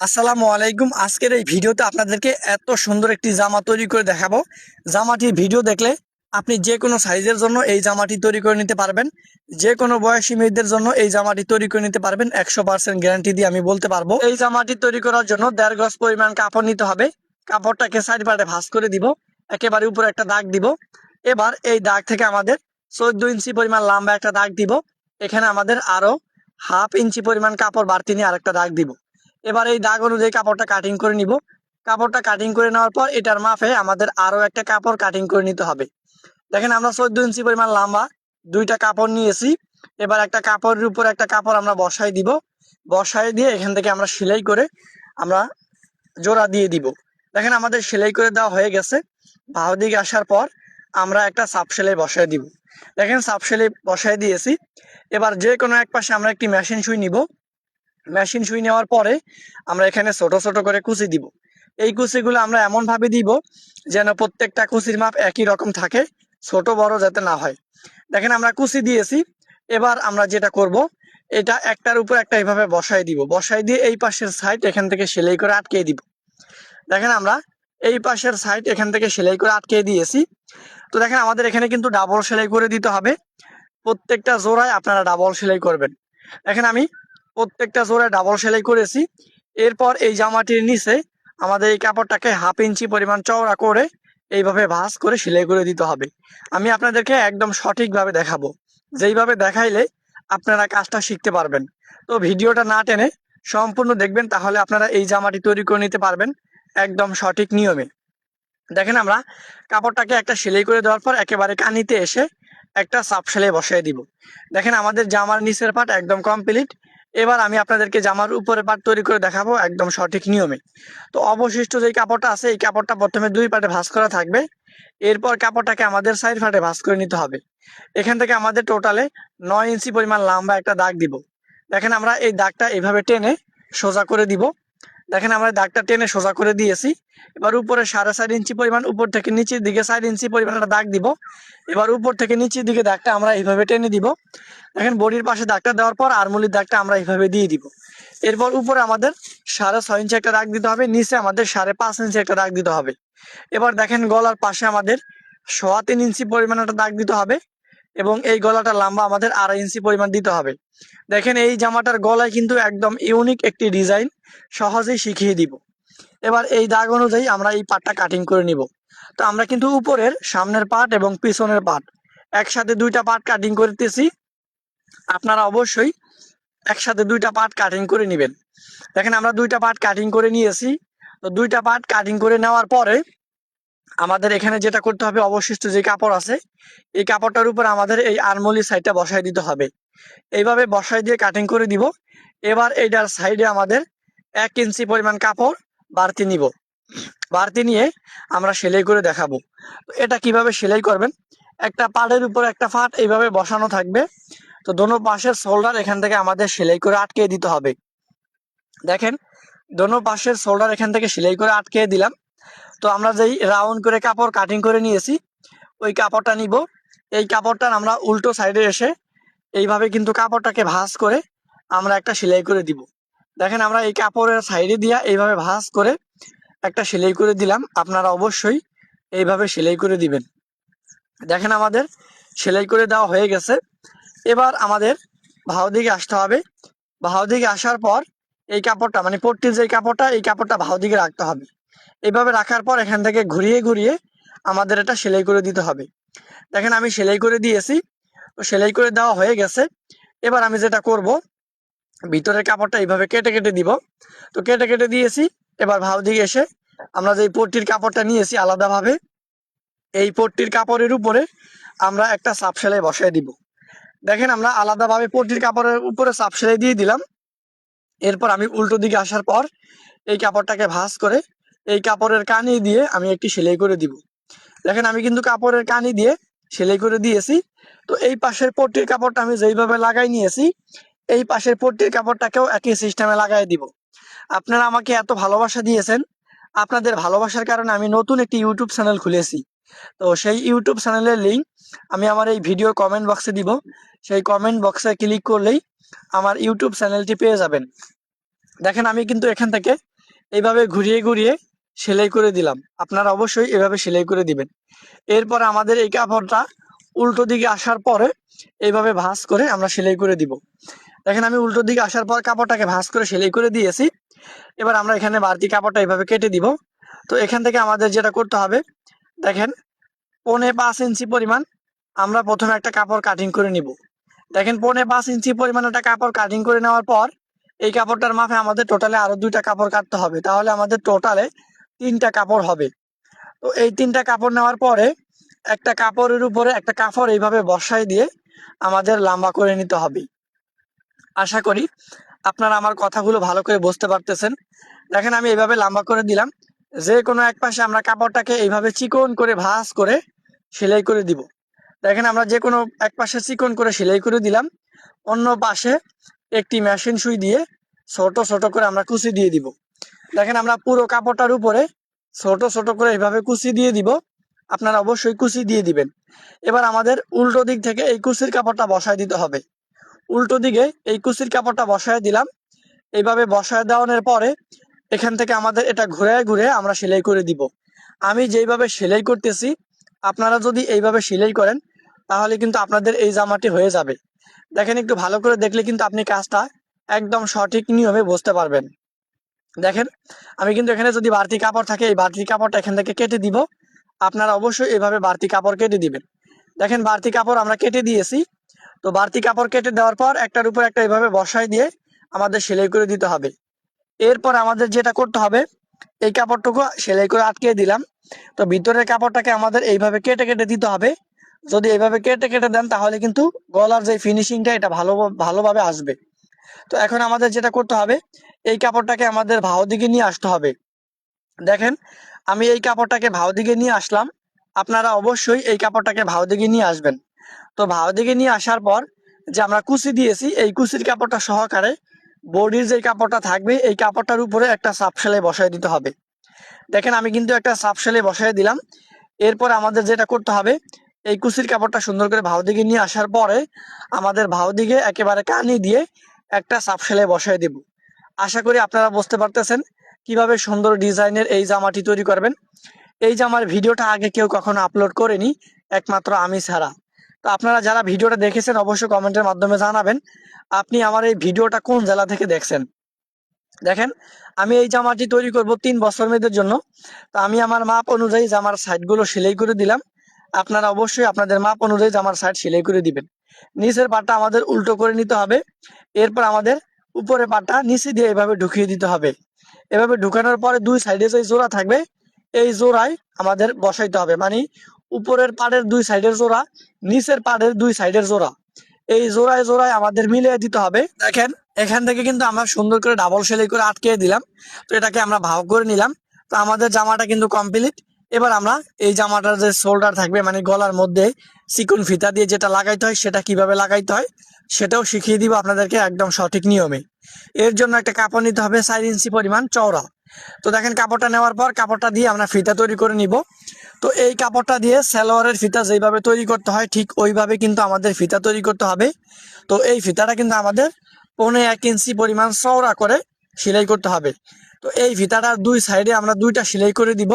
আসসালামু আলাইকুম। আজকের এই ভিডিওতে আপনাদেরকে এত সুন্দর একটি জামা তৈরি করে দেখাবো। জামাটির ভিডিও দেখলে আপনি যে কোনো সাইজের জন্য এই জামাটি তৈরি করে নিতে পারবেন। যে কোনো বয়সী মেয়েদের জন্য এই জামাটি তৈরি করে নিতে পারবেন, 100% গ্যারান্টি দিয়ে আমি বলতে পারবো। এই জামাটি তৈরি করার জন্য 1.5 গজ পরিমাণ কাপড় নিতে হবে। কাপড়টাকে সাইড পার্টে ভাঁজ করে দিব, একেবারে উপরে একটা দাগ দিব। এবার এই দাগ থেকে আমাদের 14 ইঞ্চি পরিমাণ লম্বা একটা দাগ দিব। এখানে আমাদের আরো হাফ ইঞ্চি পরিমাণ কাপড় বাড়তি নিয়ে আরেকটা দাগ দিব। এবার এই দাগ অনুযায়ী কাপড়টা কাটিং করে নিব। কাপড়টা কাটিং করে নেওয়ার পর এটার মাপে আমাদের আরো একটা কাপড় কাটিং করে নিতে হবে। দেখেন, আমরা 14 ইঞ্চি পরিমাণ লম্বা দুইটা কাপড় নিয়েছি। এবার একটা কাপড়ের উপর একটা কাপড় আমরা বসাই দিব। বসাই দিয়ে এখান থেকে আমরা সেলাই করে আমরা জোড়া দিয়ে দিব। দেখেন, আমাদের সেলাই করে দেওয়া হয়ে গেছে। বাহু দিকে আসার পর আমরা একটা সাপ সেলাই বসাই দিব। দেখেন, সাপ সেলাই বসাই দিয়েছি। এবার যে কোনো এক পাশে আমরা একটি মেশিন সুই নিব। মেশিন সুই নেওয়ার পরে আমরা এখানে ছোট ছোট করে কুচি দিব। এই কুচিগুলো আমরা এমন ভাবে দিব যেন প্রত্যেকটা কুচির মাপ একই রকম থাকে, ছোট বড় যাতে না হয়। দেখেন, আমরা কুচি দিয়েছি। এবার আমরা যেটা করব, এটা একটার উপর একটা এইভাবে বসাই দিব। বসাই দিয়ে এই পাশের সাইড এখান থেকে সেলাই করে আটকে দিব। দেখেন, আমরা এই পাশের সাইড এখান থেকে সেলাই করে আটকে দিয়েছি। তো দেখেন, আমাদের এখানে কিন্তু ডাবল সেলাই করে দিতে হবে। প্রত্যেকটা জোড়ায় আপনারা ডাবল সেলাই করবেন। দেখেন, আমি প্রত্যেকটা জোড়ায় ডাবল সেলাই করেছি। এরপর এই জামাটির নিচে আমাদের এই কাপড়টাকে হাফ ইঞ্চি পরিমাণ চওড়া করে এইভাবে ভাঁজ করে সেলাই করে দিতে হবে। আমি আপনাদেরকে একদম সঠিকভাবে দেখাবো, যেইভাবে দেখাইলে আপনারা কাজটা শিখতে পারবেন। তো ভিডিওটা না টেনে সম্পূর্ণ দেখবেন, তাহলে আপনারা এই জামাটি তৈরি করে নিতে পারবেন একদম সঠিক নিয়মে। দেখেন, আমরা কাপড়টাকে একটা সেলাই করে দেওয়ার পর একেবারে কানিতে এসে একটা চাপ সেলাই বসিয়ে দিব। দেখেন, আমাদের জামার নিচের পাট একদম কমপ্লিট। এবার আমি আপনাদেরকে জামার উপরের পাট তৈরি করে দেখাবো একদম সঠিক নিয়মে। তো অবশিষ্ট যে কাপড়টা আছে, এই কাপড়টা প্রথমে দুই পাটে ভাঁজ করা থাকবে। এরপর কাপড়টাকে আমাদের সাইড পাটে ভাঁজ করে নিতে হবে। এখান থেকে আমাদের টোটালে 9 ইঞ্চি পরিমাণ লম্বা একটা দাগ দিব। দেখেন, আমরা এই দাগটা এইভাবে টেনে সোজা করে দিব। দেখেন, আমরা দাগটা টেনে সোজা করে দিয়েছি। এবার উপরে 4.5 ইঞ্চি পরিমাণ উপর থেকে নিচের দিকে 4 ইঞ্চি পরিমাণ একটা দাগ দিব। এবার উপর থেকে নিচের দিকে দাগটা আমরা এইভাবে টেনে দিব। দেখেন, বডির পাশে দাগটা দেওয়ার পর আরমুলির দাগটা আমরা এইভাবে দিয়ে দিব। এরপর উপরে আমাদের 6.5 ইঞ্চি একটা দাগ দিতে হবে, নিচে আমাদের 5.5 ইঞ্চি একটা দাগ দিতে হবে। এবার দেখেন, গলার পাশে আমাদের 3.25 ইঞ্চি পরিমাণ একটা দাগ দিতে হবে এবং এই গলাটা লম্বা আমাদের 2.5 ইঞ্চি পরিমাণ দিতে হবে। দেখেন, এই জামাটার গলায় কিন্তু একদম ইউনিক একটি ডিজাইন, সহজেই শিখিয়ে দিব। এবার এই দাগ অনুযায়ী আমরা এই পাটটা কাটিং করে নিব। তো আমরা কিন্তু উপরের সামনের পার্ট এবং পিছনের পার্ট একসাথে দুইটা পার্ট কাটিং করতেছি। আপনারা অবশ্যই একসাথে দুইটা পার্ট কাটিং করে নেবেন। দেখেন, আমরা দুইটা পার্ট কাটিং করে নিয়েছি। তো দুইটা পার্ট কাটিং করে নেওয়ার পরে আমাদের এখানে যেটা করতে হবে, অবশিষ্ট যে কাপড় আছে এই কাপড়টার উপর আমাদের এই আরমোলি সাইডটা বসাই দিতে হবে। এইভাবে বসাই দিয়ে কাটিং করে দিব। এবার এইটার সাইডে আমাদের 1 ইঞ্চি পরিমাণ কাপড় বাড়তি নিব। বাড়তি নিয়ে আমরা সেলাই করে দেখাবো। তো এটা কিভাবে সেলাই করবেন, একটা পাড়ের উপর একটা ফাট এইভাবে বসানো থাকবে। তো দোনো পাশের শোল্ডার এখান থেকে আমাদের সেলাই করে আটকে দিতে হবে। দেখেন, দোনো পাশের শোল্ডার এখান থেকে সেলাই করে আটকে দিলাম। তো আমরা যেই রাউন্ড করে কাপড় কাটিং করে নিয়েছি ওই কাপড়টা নিব। এই কাপড়টার আমরা উল্টো সাইডে এসে এইভাবে কিন্তু কাপড়টাকে ভাঁজ করে আমরা একটা সেলাই করে দিব। দেখেন, আমরা এই কাপড়ের সাইডে দিয়া এইভাবে ভাঁজ করে একটা সেলাই করে দিলাম। আপনারা অবশ্যই এইভাবে সেলাই করে দিবেন। দেখেন, আমাদের সেলাই করে দেওয়া হয়ে গেছে। এবার আমাদের বাহু দিকে আসতে হবে। বাহু দিকে আসার পর এই কাপড়টা মানে পট্টির যে কাপড়টা, এই কাপড়টা বাহু দিকে রাখতে হবে। এইভাবে রাখার পর এখান থেকে ঘুরিয়ে ঘুরিয়ে আমাদের এটা সেলাই করে দিতে হবে। দেখেন, আমি সেলাই করে দিয়েছি। তো সেলাই করে দেওয়া হয়ে গেছে। এবার আমি যেটা করব, ভিতরের কাপড়টা এইভাবে কেটে কেটে দিব। তো কেটে কেটে দিয়েছি। এবার বাহু দিকে এসে আমরা যে পট্টির কাপড়টা নিয়েছি আলাদাভাবে, এই পট্টির কাপড়ের উপরে আমরা একটা সাপ সেলাই বসাই দিব। দেখেন, আমরা আলাদাভাবে পট্টির কাপড়ের উপরে সাপ সেলাই দিয়ে দিলাম। এরপর আমি উল্টো দিকে আসার পর এই কাপড়টাকে ভাঁজ করে এই কাপড়ের কানি দিয়ে আমি একটি সেলাই করে দিব। দেখেন, আমি কিন্তু কাপড়ের কানি দিয়ে সেলাই করে দিয়েছি। তো এই পাশের পট্টির কাপড়টা আমি যেইভাবে লাগাই নিয়েছি এই পাশের পট্টির কাপড়টাকেও একই সিস্টেমে লাগাই দিব। আপনারা আমাকে এত ভালোবাসা দিয়েছেন, আপনাদের ভালোবাসার কারণে আমি নতুন একটি ইউটিউব চ্যানেল খুলেছি। তো সেই ইউটিউব চ্যানেলের লিঙ্ক আমি আমার এই ভিডিওর কমেন্ট বক্সে দিব। সেই কমেন্ট বক্সে ক্লিক করলেই আমার ইউটিউব চ্যানেলটি পেয়ে যাবেন। দেখেন, আমি কিন্তু এখান থেকে এইভাবে ঘুরিয়ে ঘুরিয়ে সেলাই করে দিলাম। আপনারা অবশ্যই এভাবে সেলাই করে দিবেন। এরপর আমাদের এই কাপড়টা উল্টো দিকে আসার পরে এইভাবে ভাঁজ করে আমরা সেলাই করে দিব। দেখেন আমি উল্টো দিকে আসার পর কাপড়টাকে ভাঁজ করে সেলাই করে দিয়েছি। এবার আমরা এখানে বাড়তি কাপড়টা এইভাবে কেটে দিব। তো এখান থেকে আমাদের যেটা করতে হবে, দেখেন 4.5 ইঞ্চি পরিমাণ আমরা প্রথমে একটা কাপড় কাটিং করে নিব। দেখেন 4.5 ইঞ্চি পরিমাণ একটা কাপড় কাটিং করে নেওয়ার পর এই কাপড়টার মাপে আমাদের টোটালে আরো 2টা কাপড় কাটতে হবে, তাহলে আমাদের টোটালে 3টা কাপড় হবে। তো এই 3টা কাপড় নেওয়ার পরে একটা কাপড়ের উপরে একটা কাপড় এইভাবে বসাই দিয়ে আমাদের লম্বা করে নিতে হবে। আশা করি আপনারা আমার কথাগুলো ভালো করে বুঝতে পারতেছেন। দেখেন আমি এইভাবে লম্বা করে দিলাম। যে কোনো এক পাশে আমরা কাপড়টাকে এইভাবে চিকন করে ভাঁজ করে সেলাই করে দিব। দেখেন আমরা যে কোনো এক পাশে চিকন করে সেলাই করে দিলাম। অন্য পাশে একটি মেশিন সুই দিয়ে ছোট ছোট করে আমরা কুচি দিয়ে দিব। দেখেন আমরা পুরো কাপড়টার উপরে ছোট ছোট করে এইভাবে কুচি দিয়ে দিব। আপনারা অবশ্যই কুচি দিয়ে দিবেন। এবার আমাদের উল্টো দিক থেকে এই কুচির কাপড়টা বসায় দিতে হবে। উল্টো দিকে এই কুচির কাপড়টা বসায় দিলাম। এইভাবে বসায় দেওয়ানোর পরে এখান থেকে আমাদের এটা ঘুরে ঘুরে আমরা সেলাই করে দিব। আমি যেইভাবে সেলাই করতেছি আপনারা যদি এইভাবে সেলাই করেন তাহলে কিন্তু আপনাদের এই জামাটি হয়ে যাবে। দেখেন একটু ভালো করে দেখলে কিন্তু আপনি কাজটা একদম সঠিক নিয়মে বুঝতে পারবেন। দেখেন আমি কিন্তু এখানে যদি বাড়তি কাপড় থাকে এই বাড়তি কাপড়টা এখান থেকে কেটে দিব। আপনারা অবশ্যই এভাবে বাড়তি কাপড় কেটে দিবেন। দেখেন বাড়তি কাপড় আমরা কেটে দিয়েছি। তো বাড়তি কাপড় কেটে দেওয়ার পর একটার উপর একটা এইভাবে বসায় দিয়ে আমাদের সেলাই করে দিতে হবে। এরপর আমাদের যেটা করতে হবে, এই কাপড়টুকু সেলাই করে আটকে দিলাম। তো ভিতরের কাপড়টাকে আমাদের এইভাবে কেটে কেটে দিতে হবে। যদি এইভাবে কেটে কেটে দেন তাহলে কিন্তু গলার যে ফিনিশিংটা এটা ভালোভাবে আসবে। তো এখন আমাদের যেটা করতে হবে, এই কাপড়টাকে আমাদের ভাও দিকে নিয়ে আসতে হবে। দেখেন আমি এই কাপড়টাকে ভাও দিকে নিয়ে আসলাম। আপনারা অবশ্যই এই কাপড়টাকে ভাও দিকে নিয়ে আসবেন। তো ভাও দিকে নিয়ে আসার পর যে আমরা কুচি দিয়েছি এই কুচির কাপড়টা সহকারে বডির যে কাপড়টা থাকবে এই কাপড়টার উপরে একটা সাপ সেলাই বসায় দিতে হবে। দেখেন আমি কিন্তু একটা সাপ সেলাই বসায় দিলাম। এরপর আমাদের যেটা করতে হবে, এই কুচির কাপড়টা সুন্দর করে ভাও দিকে নিয়ে আসার পরে আমাদের ভাও দিকে একেবারে কানি দিয়ে একটা সাপ সেলাই বসায় দেব। আশা করি আপনারা বুঝতে পারতেছেন কিভাবে সুন্দর ডিজাইনের এই জামাটি তৈরি করবেন। এই জামার ভিডিওটা আগে কেউ কখনো আপলোড করেনি, একমাত্র আমি ছাড়া। তো আপনারা যারা ভিডিওটা দেখেছেন অবশ্যই কমেন্টের মাধ্যমে জানাবেন আপনি আমার এই ভিডিওটা কোন জেলা থেকে দেখছেন। দেখেন আমি এই জামাটি তৈরি করব 3 বছর মেয়েদের জন্য। তো আমি আমার মাপ অনুযায়ী জামার সাইডগুলো সেলাই করে দিলাম। আপনারা অবশ্যই আপনাদের মাপ অনুযায়ী জামার সাইড সেলাই করে দিবেন। নিচের পাটটা আমাদের উল্টো করে নিতে হবে। এরপর আমাদের উপরে পাটটা নিচে দিয়ে এভাবে ঢুকিয়ে দিতে হবে। এভাবে ঢুকানোর পরে দুই সাইডে যে জোড়া থাকবে এই জোড়ায় আমাদের বসাইতে হবে, মানে উপরের পাড়ের দুই সাইডের জোড়া, নিচের পাড়ের দুই সাইডের জোড়া, এই জোড়ায় জোড়ায় আমাদের মিলিয়ে দিতে হবে। দেখেন এখান থেকে কিন্তু আমরা সুন্দর করে ডাবল সেলাই করে আটকে দিলাম। তো এটাকে আমরা ভাগ করে নিলাম। তো আমাদের জামাটা কিন্তু কমপ্লিট। এবার আমরা এই জামাটার যে শোল্ডার থাকবে মানে গলার মধ্যে চিকন ফিতা দিয়ে যেটা লাগাইতে হয় সেটা কিভাবে লাগাইতে হয় সেটাও শিখিয়ে দিব আপনাদেরকে একদম সঠিক নিয়মে। এর জন্য একটা কাপড় নিতে হবে 4 ইঞ্চি পরিমাণ চওড়া। তো দেখেন কাপড়টা নেওয়ার পর কাপড়টা দিয়ে আমরা ফিতা তৈরি করে নিব। তো এই কাপড়টা দিয়ে সালোয়ারের ফিতা যেভাবে তৈরি করতে হয় ঠিক ওইভাবে কিন্তু আমাদের ফিতা তৈরি করতে হবে। তো এই ফিতাটা কিন্তু আমাদের 1.5 ইঞ্চি পরিমাণ চওড়া করে সেলাই করতে হবে। তো এই ফিতাটার দুই সাইডে আমরা 2টা সেলাই করে দিব।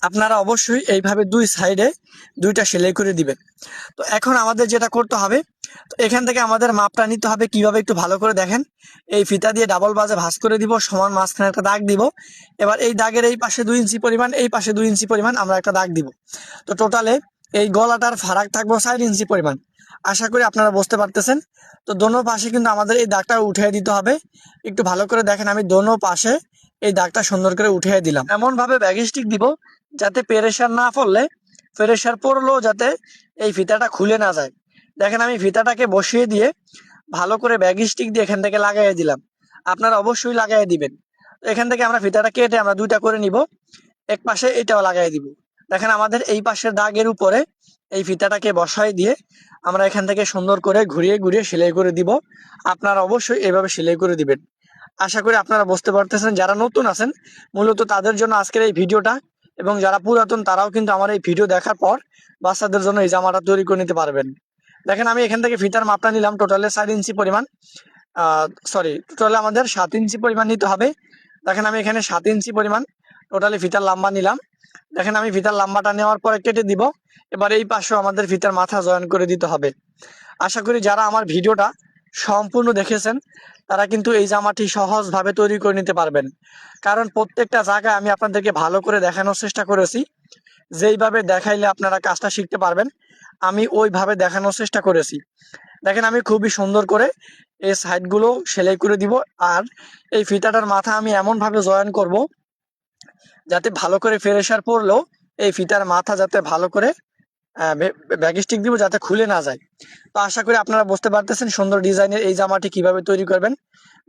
আপনারা অবশ্যই এইভাবে দুই সাইডে 2টা সেলাই করে দিবেন। তো এখন আমাদের যেটা করতে হবে, তো এখান থেকে আমাদের মাপটা নিতে হবে কিভাবে একটু ভালো করে দেখেন। এই ফিতা দিয়ে ডাবল বাজে ভাঁজ করে দিব, সমান মাঝখানে একটা দাগ দিব। এবার এই দাগের এই পাশে 2 ইঞ্চি পরিমাণ, এই পাশে 2 ইঞ্চি পরিমাণ আমরা একটা দাগ দিব। তো টোটালে এই গলাটার ফারাক থাকবো 4 ইঞ্চি পরিমাণ। আশা করি আপনারা বুঝতে পারতেছেন। তো দোনো পাশে কিন্তু আমাদের এই দাগটা উঠিয়ে দিতে হবে। একটু ভালো করে দেখেন আমি দোনো পাশে এই দাগটা সুন্দর করে উঠিয়ে দিলাম। এমন ভাবে ব্যাগ স্টিক দিব যাতে প্রেসার না পড়লে, প্রেসার পড়লেও যাতে এই ফিতাটা খুলে না যায়। দেখেন আমি ফিতাটাকে বসিয়ে দিয়ে ভালো করে ব্যাগ স্টিক দিয়ে এখান থেকে লাগাইয়ে দিলাম। আপনারা অবশ্যই লাগাইয়ে দিবেন। তো এখান থেকে আমরা ফিতাটা কেটে আমরা 2টা করে নিব। এক পাশে এটাও লাগাই দিব। দেখেন আমাদের এই পাশের দাগের উপরে এই ফিতাটাকে বসাই দিয়ে আমরা এখান থেকে সুন্দর করে ঘুরিয়ে ঘুরিয়ে সেলাই করে দিব। আপনারা অবশ্যই এভাবে সেলাই করে দিবেন। আশা করি আপনারা বুঝতে পারতেছেন। যারা নতুন আছেন মূলত তাদের জন্য আজকের এই ভিডিওটা, এবং যারা পুরাতন তারাও কিন্তু আমার এই ভিডিও দেখার পর বাচ্চাদের জন্য এই জামাটা তৈরি করে নিতে পারবেন। দেখেন আমি এখান থেকে ফিতার মাপটা নিলাম টোটালে 4 ইঞ্চি পরিমাণ। টোটালে আমাদের 7 ইঞ্চি পরিমাণ নিতে হবে। দেখেন আমি এখানে 7 ইঞ্চি পরিমাণ টোটালি ফিতার লম্বা নিলাম। দেখেন আমি ফিতার লম্বাটা নেওয়ার পরে কেটে দিব। এবার এই পাশেও আমাদের ফিতার মাথা জয়েন করে দিতে হবে। আশা করি যারা আমার ভিডিওটা সম্পূর্ণ দেখেছেন তারা কিন্তু এই জামাটি সহজভাবে তৈরি করে নিতে পারবেন। কারণ প্রত্যেকটা জায়গায় আমি আপনাদেরকে ভালো করে দেখানোর চেষ্টা করেছি। যেইভাবে দেখাইলে আপনারা কাজটা শিখতে পারবেন আমি ওইভাবে দেখানোর চেষ্টা করেছি। দেখেন আমি খুবই সুন্দর করে এই সাইডগুলো সেলাই করে দিব। আর এই ফিতাটার মাথা আমি এমনভাবে জয়েন করব যাতে ভালো করে ফ্রেশার পড়লেও এই ফিতার মাথা যাতে ভালো করে ব্যাগ স্টিক দিব যাতে খুলে না যায়। তো আশা করি আপনারা বুঝতে পারতেছেন সুন্দর ডিজাইনের এই জামাটি কিভাবে তৈরি করবেন।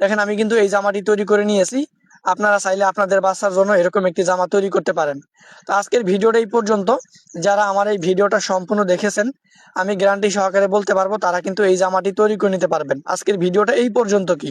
দেখেন আমি কিন্তু এই জামাটি তৈরি করে নিয়েছি। আপনারা চাইলে আপনাদের বাচ্চার জন্য এরকম একটি জামা তৈরি করতে পারেন। তো আজকের ভিডিওটা এই পর্যন্ত। যারা আমার এই ভিডিওটা সম্পূর্ণ দেখেছেন আমি গ্যারান্টি সহকারে বলতে পারবো তারা কিন্তু এই জামাটি তৈরি করে নিতে পারবেন। আজকের ভিডিওটা এই পর্যন্ত কি